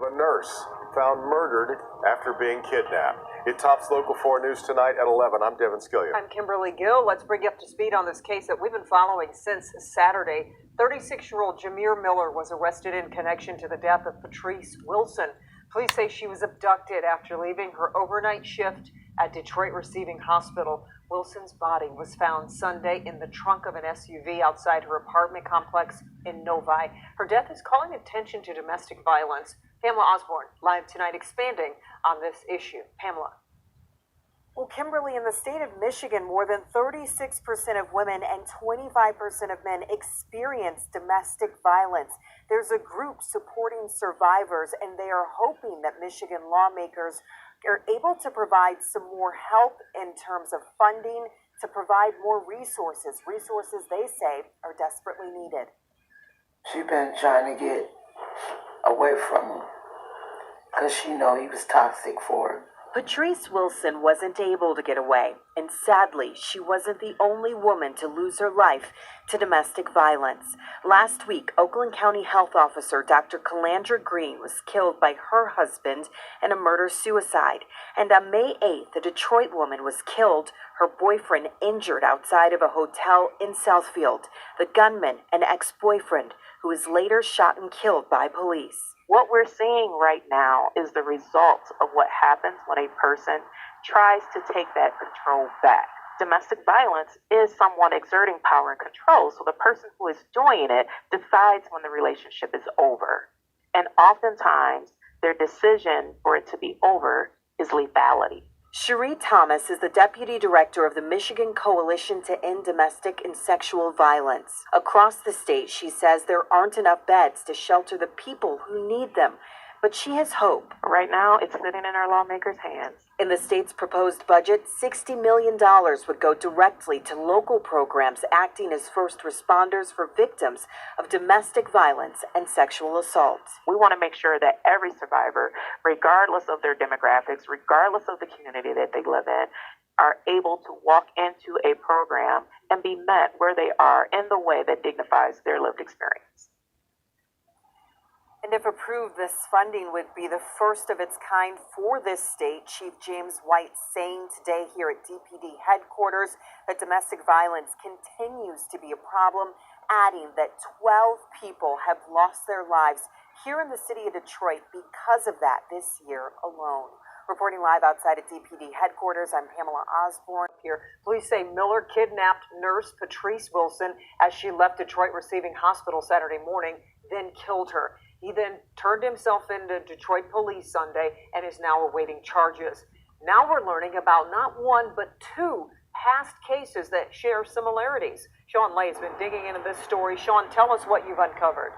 A nurse found murdered after being kidnapped. It tops Local 4 News tonight at 11. I'm Devin Skillion. I'm Kimberly Gill. Let's bring you up to speed on this case that we've been following since Saturday. 36-year-old Jameer Miller was arrested in connection to the death of Patrice Wilson. Police say she was abducted after leaving her overnight shift at Detroit Receiving Hospital. Wilson's body was found Sunday in the trunk of an SUV outside her apartment complex in Novi. Her death is calling attention to domestic violence. Pamela Osborne, live tonight, expanding on this issue. Pamela. Well, Kimberly, in the state of Michigan, more than 36% of women and 25% of men experience domestic violence. There's a group supporting survivors, and they are hoping that Michigan lawmakers are able to provide some more help in terms of funding, to provide more resources they say are desperately needed. She's been trying to get away from him because she know he was toxic for her. Patrice Wilson wasn't able to get away, and sadly, she wasn't the only woman to lose her life to domestic violence. Last week, Oakland County Health Officer Dr. Calandra Green was killed by her husband in a murder-suicide. And on May 8th, a Detroit woman was killed, her boyfriend injured outside of a hotel in Southfield. The gunman, an ex-boyfriend, who was later shot and killed by police. What we're seeing right now is the result of what happens when a person tries to take that control back. Domestic violence is someone exerting power and control, so the person who is doing it decides when the relationship is over. And oftentimes, their decision for it to be over is lethality. Cherie Thomas is the Deputy Director of the Michigan Coalition to End Domestic and Sexual Violence. Across the state, she says there aren't enough beds to shelter the people who need them, but she has hope. Right now, it's sitting in our lawmakers' hands. In the state's proposed budget, $60 million would go directly to local programs acting as first responders for victims of domestic violence and sexual assault. We want to make sure that every survivor, regardless of their demographics, regardless of the community that they live in, are able to walk into a program and be met where they are in the way that dignifies their lived experience. And if approved, this funding would be the first of its kind for this state. Chief James White saying today here at DPD headquarters that domestic violence continues to be a problem, adding that 12 people have lost their lives here in the city of Detroit because of that this year alone. Reporting live outside of DPD headquarters, I'm Pamela Osborne. Here, police say Miller kidnapped nurse Patrice Wilson as she left Detroit Receiving Hospital Saturday morning, then killed her. He then turned himself into Detroit police Sunday and is now awaiting charges. Now we're learning about not one, but two past cases that share similarities. Sean Lay has been digging into this story. Sean, tell us what you've uncovered.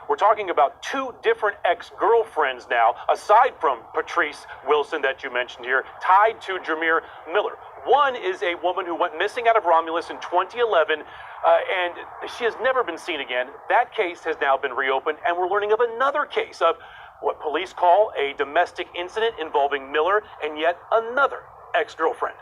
We're talking about two different ex-girlfriends now, aside from Patrice Wilson that you mentioned here, tied to Jameer Miller. One is a woman who went missing out of Romulus in 2011, and she has never been seen again. That case has now been reopened, and we're learning of another case of what police call a domestic incident involving Miller and yet another ex-girlfriend.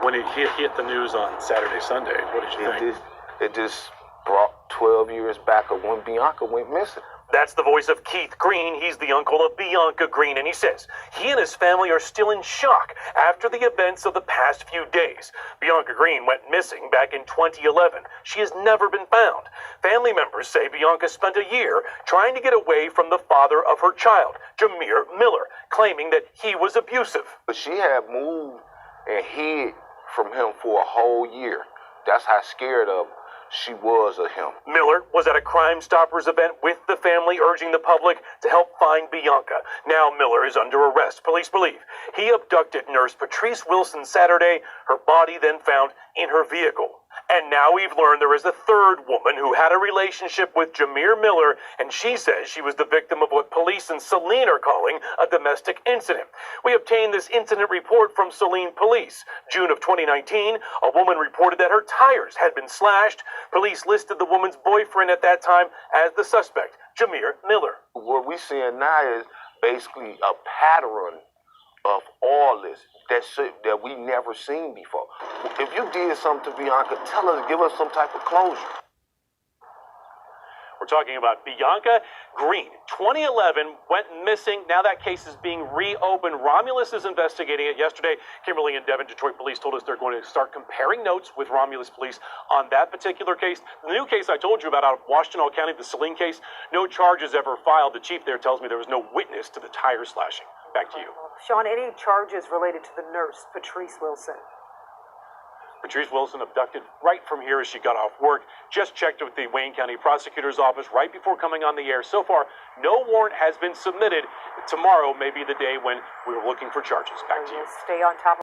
When it hit the news on Saturday, Sunday, what did you think? It just brought 12 years back of when Bianca went missing. That's the voice of Keith Green. He's the uncle of Bianca Green, and he says he and his family are still in shock after the events of the past few days. Bianca Green went missing back in 2011. She has never been found. Family members say Bianca spent a year trying to get away from the father of her child, Jameer Miller, claiming that he was abusive. But she had moved and hid from him for a whole year. That's how scared of she was of him. Miller was at a Crime Stoppers event with the family, urging the public to help find Bianca. Now Miller is under arrest. Police believe he abducted nurse Patrice Wilson Saturday, her body then found in her vehicle. And now we've learned there is a third woman who had a relationship with Jameer Miller, and she says she was the victim of what police in Saline are calling a domestic incident. We obtained this incident report from Saline Police. June of 2019, a woman reported that her tires had been slashed. Police listed the woman's boyfriend at that time as the suspect, Jameer Miller. What we're seeing now is basically a pattern of all this that we never seen before. If you did something to Bianca, tell us, give us some type of closure. We're talking about Bianca Green. 2011 went missing. Now that case is being reopened. Romulus is investigating it. Yesterday, Kimberly and Devon Detroit Police told us they're going to start comparing notes with Romulus Police on that particular case. The new case I told you about out of Washtenaw County, the Celine case, no charges ever filed. The chief there tells me there was no witness to the tire slashing. Back to you. Sean, any charges related to the nurse, Patrice Wilson? Patrice Wilson abducted right from here as she got off work. Just checked with the Wayne County Prosecutor's Office right before coming on the air. So far, no warrant has been submitted. Tomorrow may be the day when we're looking for charges. Back to you. Stay on top of